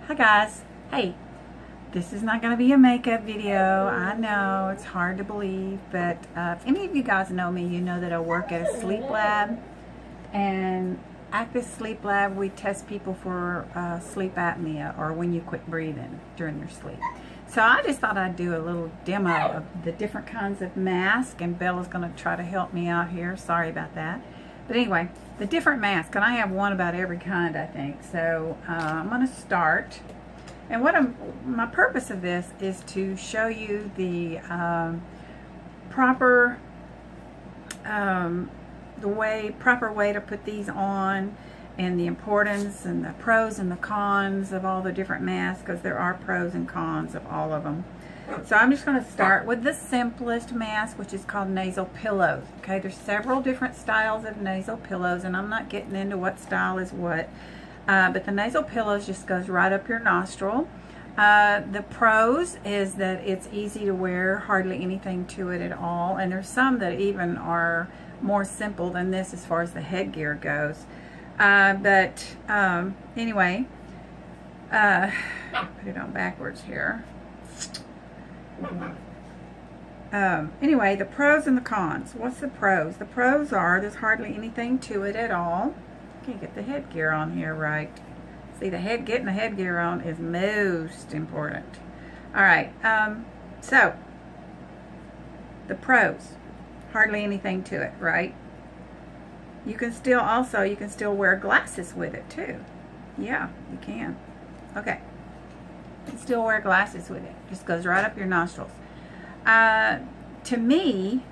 Hi guys. Hey, this is not going to be a makeup video. I know it's hard to believe, but if any of you guys know me, you know that I work at a sleep lab, and at this sleep lab we test people for sleep apnea, or when you quit breathing during your sleep. So I just thought I'd do a little demo of the different kinds of masks, and Bella's going to try to help me out here. Sorry about that. But anyway, the different masks, and I have one about every kind, I think. So I'm going to start. And my purpose of this is to show you the proper way to put these on, and the importance and the pros and the cons of all the different masks, because there are pros and cons of all of them. So I'm just going to start with the simplest mask, which is called nasal pillows. Okay, there's several different styles of nasal pillows, and I'm not getting into what style is what. But the nasal pillows just goes right up your nostril. The pros is that it's easy to wear, hardly anything to it at all, and there's some that even are more simple than this as far as the headgear goes. Anyway, put it on backwards here. Anyway, the pros and the cons. What's the pros? The pros are there's hardly anything to it at all. Can't get the headgear on here right. See, getting the headgear on is most important. All right. So the pros, hardly anything to it, right? You can still wear glasses with it too. Yeah, you can. Okay. You can still wear glasses with it. Just goes right up your nostrils. To me,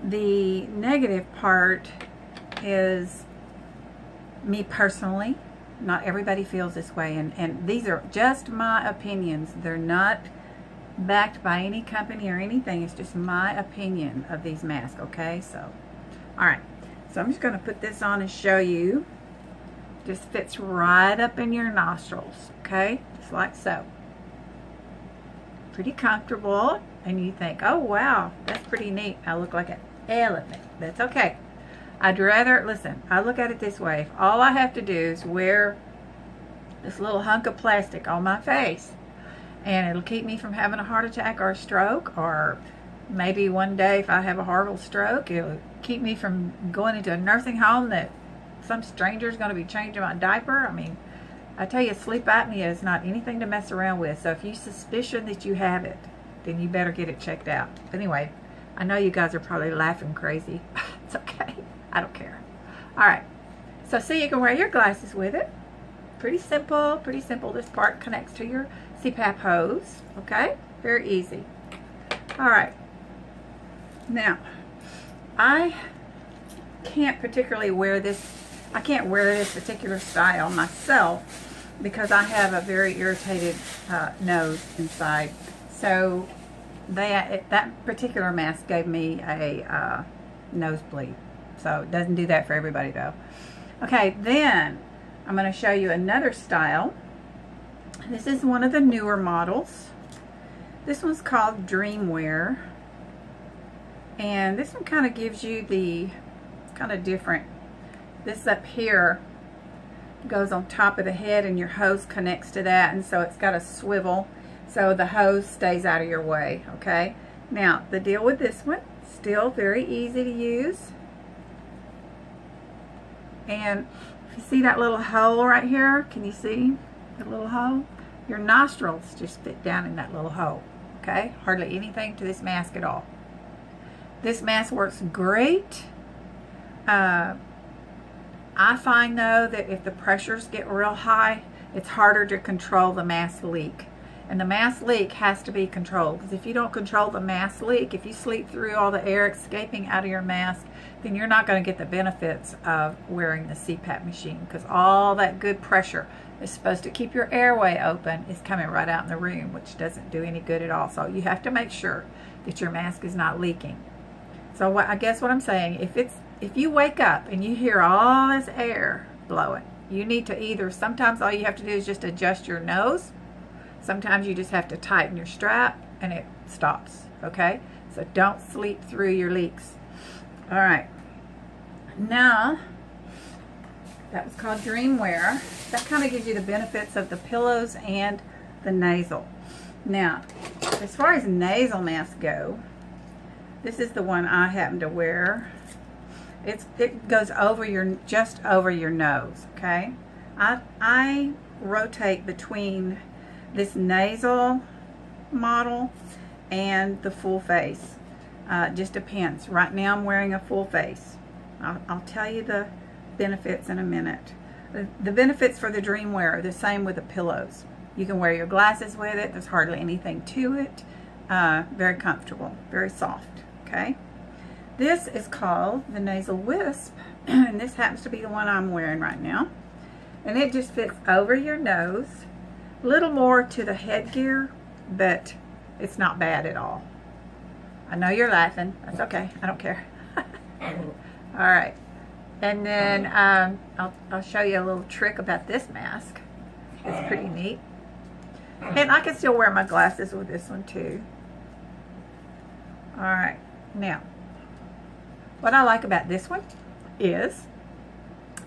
the negative part is, me personally, not everybody feels this way, and these are just my opinions. They're not backed by any company or anything. It's just my opinion of these masks, okay? So, alright. So I'm just going to put this on and show you. Just fits right up in your nostrils, okay? Just like so. Pretty comfortable, and you think, oh wow, that's pretty neat. I look like an elephant. That's okay. I'd rather, listen, I look at it this way. If all I have to do is wear this little hunk of plastic on my face, and it'll keep me from having a heart attack or a stroke, or maybe one day if I have a horrible stroke, it'll keep me from going into a nursing home that some stranger's going to be changing my diaper. I mean, I tell you, sleep apnea is not anything to mess around with. So if you suspicion that you have it, then you better get it checked out. Anyway, I know you guys are probably laughing crazy. It's okay. I don't care. Alright, so see, you can wear your glasses with it. Pretty simple, pretty simple. This part connects to your Cpap hose. Okay, very easy. Alright, now, I can't particularly wear this. I can't wear this particular style myself because I have a very irritated nose inside. So that particular mask gave me a nosebleed. So it doesn't do that for everybody though. Okay, then I'm going to show you another style. This is one of the newer models. This one's called Dreamwear. And this one kind of gives you the kind of different. This up here goes on top of the head, and your hose connects to that, and so it's got a swivel so the hose stays out of your way. Okay, now the deal with this one, still very easy to use. And if you see that little hole right here, can you see the little hole? Your nostrils just fit down in that little hole. Okay, hardly anything to this mask at all. This mask works great. I find though that if the pressures get real high, it's harder to control the mask leak. And the mask leak has to be controlled, because if you don't control the mask leak, if you sleep through all the air escaping out of your mask, then you're not going to get the benefits of wearing the Cpap machine, because all that good pressure is supposed to keep your airway open is coming right out in the room, which doesn't do any good at all. So you have to make sure that your mask is not leaking. So I guess what I'm saying, if you wake up and you hear all this air blowing, you need to either, sometimes all you have to do is just adjust your nose. Sometimes you just have to tighten your strap and it stops, okay? So don't sleep through your leaks. All right. Now, That was called Dreamwear. That kind of gives you the benefits of the pillows and the nasal. Now, as far as nasal masks go, this is the one I happen to wear. It goes over just over your nose, okay? I rotate between this nasal model and the full face. Just depends. Right now I'm wearing a full face. I'll tell you the benefits in a minute. The benefits for the Dreamwear are the same with the pillows. You can wear your glasses with it. There's hardly anything to it. Very comfortable, very soft, okay? This is called the Nasal Wisp, and this happens to be the one I'm wearing right now. And it just fits over your nose, a little more to the headgear, but it's not bad at all. I know you're laughing. That's okay. I don't care. All right. And then I'll show you a little trick about this mask. It's pretty neat. And I can still wear my glasses with this one too. All right. Now, what I like about this one is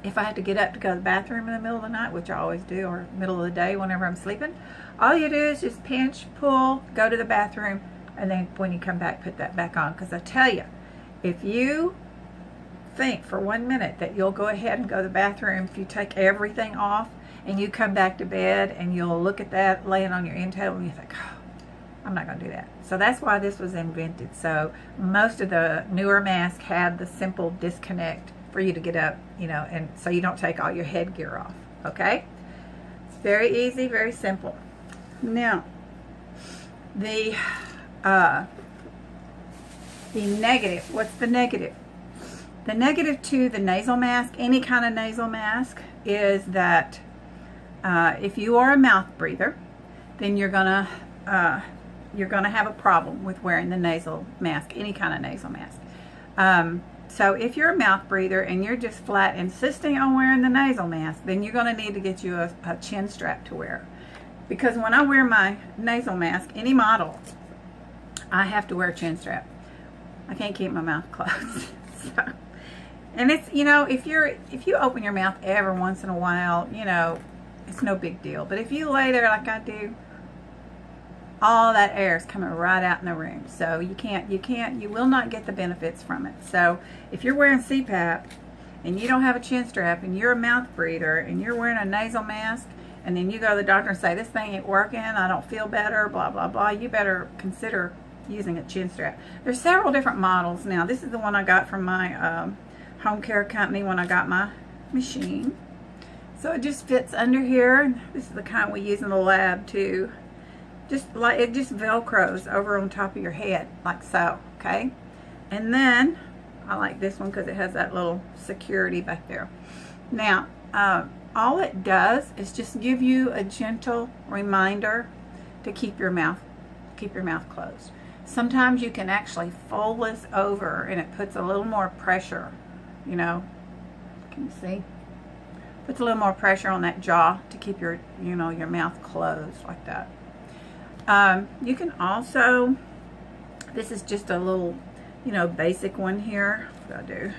if I have to get up to go to the bathroom in the middle of the night, which I always do, or middle of the day whenever I'm sleeping, all you do is just pinch, pull, go to the bathroom, and then when you come back, put that back on. Because I tell you, if you think for 1 minute that you'll go ahead and go to the bathroom, if you take everything off and you come back to bed and you'll look at that laying on your end table and you think, oh, I'm not going to do that. So that's why this was invented. So most of the newer masks have the simple disconnect for you to get up, you know, and so you don't take all your headgear off, okay? It's very easy, very simple. Now, the negative, what's the negative? The negative to the nasal mask, any kind of nasal mask, is that if you are a mouth breather, then you're gonna have a problem with wearing the nasal mask, any kind of nasal mask. So if you're a mouth breather and you're just flat insisting on wearing the nasal mask, then you're going to need to get you a chin strap to wear. Because when I wear my nasal mask, any model, I have to wear a chin strap. I can't keep my mouth closed. So, and it's, you know, if you open your mouth every once in a while, you know, it's no big deal. But if you lay there like I do, all that air is coming right out in the room. So you will not get the benefits from it. So if you're wearing Cpap and you don't have a chin strap and you're a mouth breather and you're wearing a nasal mask and then you go to the doctor and say, this thing ain't working, I don't feel better, blah, blah, blah, you better consider using a chin strap. There's several different models now. This is the one I got from my home care company when I got my machine. So it just fits under here. This is the kind we use in the lab too. Just like it just velcros over on top of your head like so, okay? And then I like this one because it has that little security back there. Now all it does is just give you a gentle reminder to keep your mouth closed. Sometimes you can actually fold this over and it puts a little more pressure, you know, can you see? Puts a little more pressure on that jaw to keep your, you know, your mouth closed like that. You can also, this is just a little, you know, basic one here. What do I do?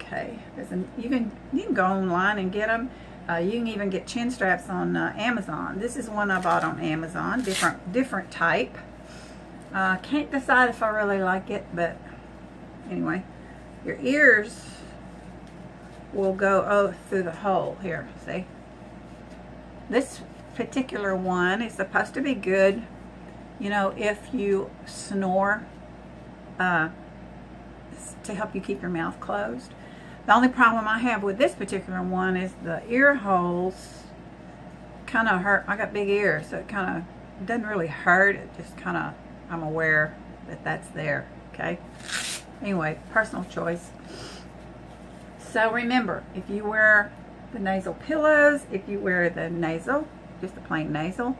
Okay, you can go online and get them. You can even get chin straps on Amazon. This is one I bought on Amazon, different type. Can't decide if I really like it, but anyway, your ears will go through the hole here. See, this particular one is supposed to be good, you know, if you snore, to help you keep your mouth closed. The only problem I have with this particular one is the ear holes kind of hurt. I got big ears, so it kind of doesn't really hurt. It just kind of, I'm aware that that's there, okay? Anyway, personal choice. So remember, if you wear the nasal pillows, if you wear the nasal, just the plain nasal,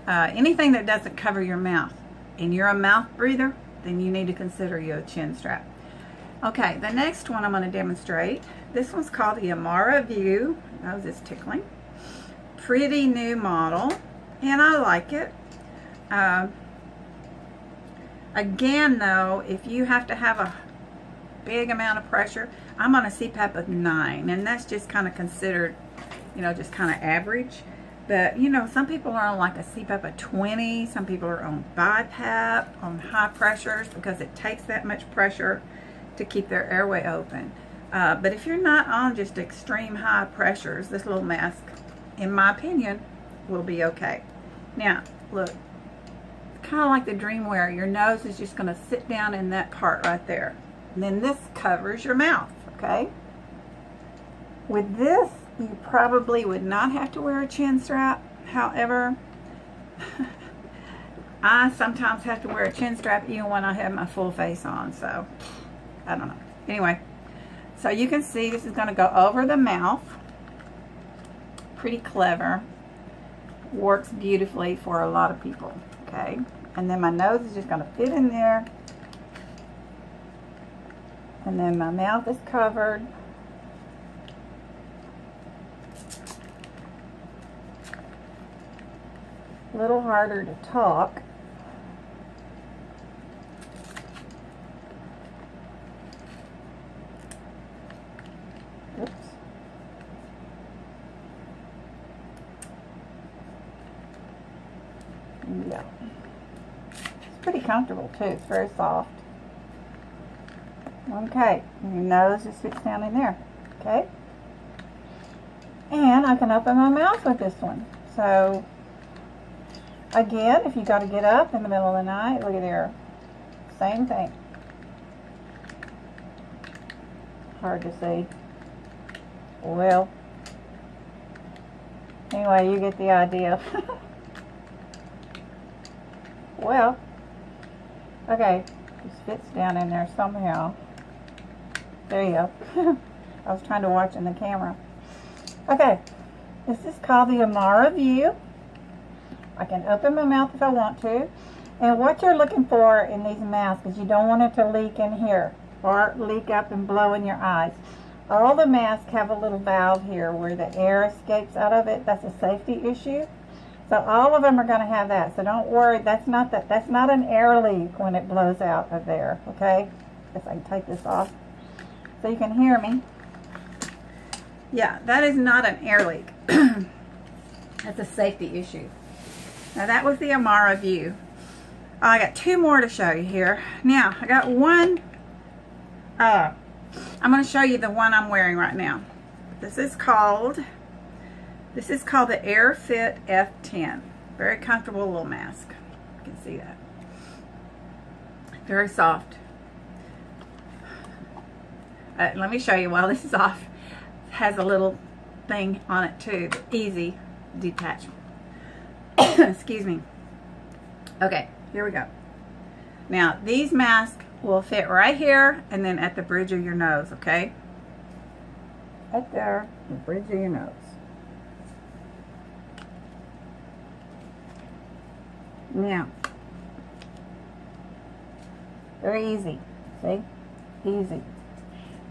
anything that doesn't cover your mouth, and you're a mouth breather, then you need to consider you a chin strap. Okay, the next one I'm going to demonstrate. This one's called the Amara View. That was just tickling. Pretty new model, and I like it. Again, though, if you have to have big amount of pressure. I'm on a CPAP of 9, and that's just kind of considered, you know, just kind of average. But, you know, some people are on like a CPAP of 20. Some people are on BiPAP, on high pressures, because it takes that much pressure to keep their airway open. But if you're not on just extreme high pressures, this little mask, in my opinion, will be okay. Now, look, kind of like the dream wear, your nose is just going to sit down in that part right there. And then this covers your mouth, okay? With this, you probably would not have to wear a chin strap. However, I sometimes have to wear a chin strap even when I have my full face on, so I don't know. Anyway, so you can see this is going to go over the mouth. Pretty clever. Works beautifully for a lot of people, okay? And then my nose is just going to fit in there. And then my mouth is covered. A little harder to talk. Oops. Yeah. It's pretty comfortable too. It's very soft. Okay, your nose just fits down in there. Okay. And I can open my mouth with this one. So, again, if you got to get up in the middle of the night, look at there. Same thing. Hard to see. Well, anyway, you get the idea. Well, okay, just fits down in there somehow. There you go. I was trying to watch in the camera. Okay, this is called the Amara View. I can open my mouth if I want to. And what you're looking for in these masks is you don't want it to leak in here or leak up and blow in your eyes. All the masks have a little valve here where the air escapes out of it. That's a safety issue. So all of them are going to have that. So don't worry, that's not an air leak when it blows out of there, okay? I guess I can take this off so you can hear me. Yeah, that is not an air leak. That's a safety issue. Now that was the Amara View. I got two more to show you here. Now, I got one, I'm going to show you the one I'm wearing right now. This is called the AirFit F10. Very comfortable little mask. You can see that. Very soft. Let me show you while this is off. It has a little thing on it too. Easy detachment. Excuse me. Okay, here we go. Now, these masks will fit right here and then at the bridge of your nose, okay? Right there, the bridge of your nose. Now, very easy, see? Easy.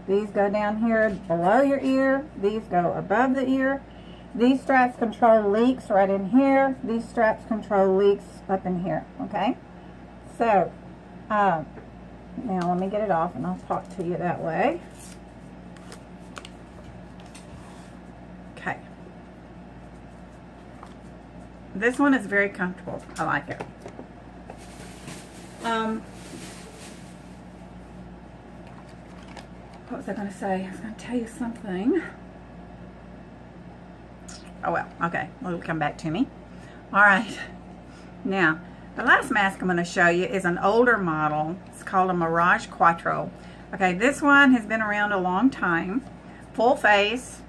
These go down here below your ear. These go above the ear. These straps control leaks right in here. These straps control leaks up in here, okay? So, now let me get it off and I'll talk to you that way. Okay. This one is very comfortable. I like it. What was I going to say? I was going to tell you something. Oh well, okay. Well, it'll come back to me. All right. Now, the last mask I'm going to show you is an older model. It's called a Mirage Quattro. Okay, this one has been around a long time. Full face.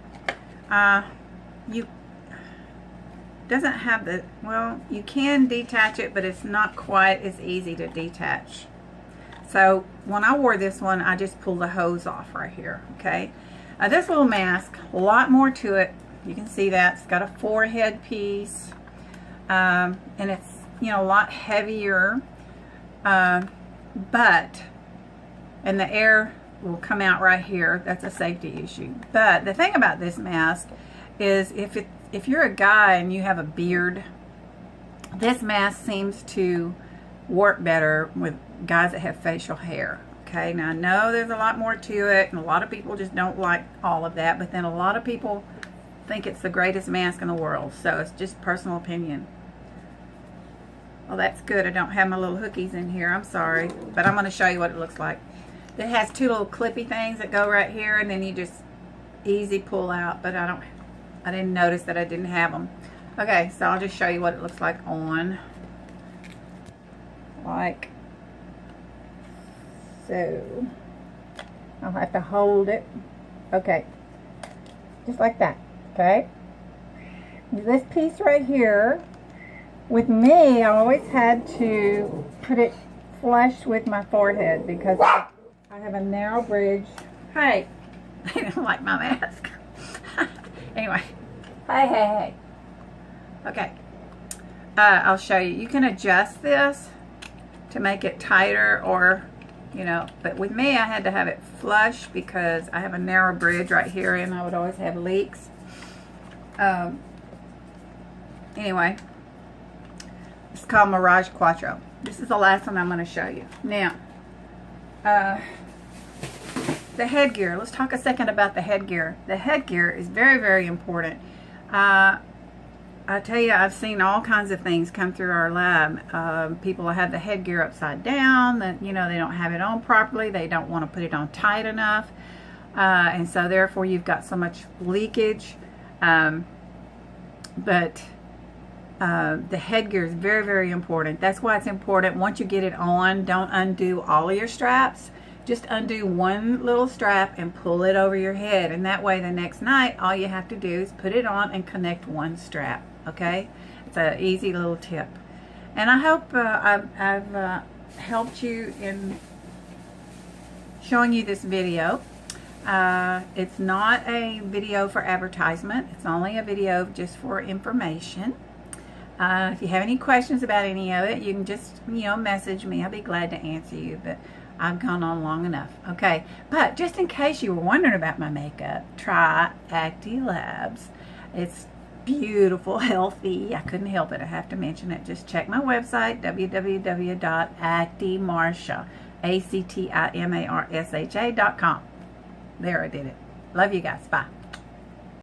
Doesn't have the, well, you can detach it, but it's not quite as easy to detach. So when I wore this one, I just pulled the hose off right here, okay? This little mask, a lot more to it. You can see that. It's got a forehead piece, and it's, you know, a lot heavier, and the air will come out right here. That's a safety issue. But the thing about this mask is if you're a guy and you have a beard, this mask seems to work better with guys that have facial hair, okay? okay? Now, I know there's a lot more to it, and a lot of people just don't like all of that, but then a lot of people think it's the greatest mask in the world, so it's just personal opinion. Well, that's good. I don't have my little hookies in here. I'm sorry, but I'm going to show you what it looks like. It has two little clippy things that go right here, and then you just easy pull out, but I didn't notice that I didn't have them. Okay, so I'll just show you what it looks like on. Like so. I'll have to hold it. Okay. Just like that. Okay. This piece right here, with me, I always had to put it flush with my forehead because I have a narrow bridge. Hey, they don't like my mask. Anyway, hey. Okay, I'll show you. You can adjust this to make it tighter, or, you know, but with me, I had to have it flush because I have a narrow bridge right here, and I would always have leaks. Anyway, it's called Mirage Quattro. This is the last one I'm going to show you. Now, the headgear. Let's talk a second about the headgear. The headgear is very, very important. I tell you, I've seen all kinds of things come through our lab. People have the headgear upside down, that, you know, they don't have it on properly. They don't want to put it on tight enough. And so therefore you've got so much leakage. But the headgear is very, very important. That's why it's important. Once you get it on, don't undo all of your straps. Just undo one little strap and pull it over your head. And that way the next night, all you have to do is put it on and connect one strap. Okay? It's an easy little tip. And I hope I've helped you in showing you this video. It's not a video for advertisement. It's only a video just for information. If you have any questions about any of it, you can just, you know, message me. I'll be glad to answer you, but I've gone on long enough. Okay, but just in case you were wondering about my makeup, try Actilabs. It's beautiful, healthy. I couldn't help it. I have to mention it. Just check my website, www.actimarsha, ACTIMARSHA.com. There, I did it. Love you guys. Bye.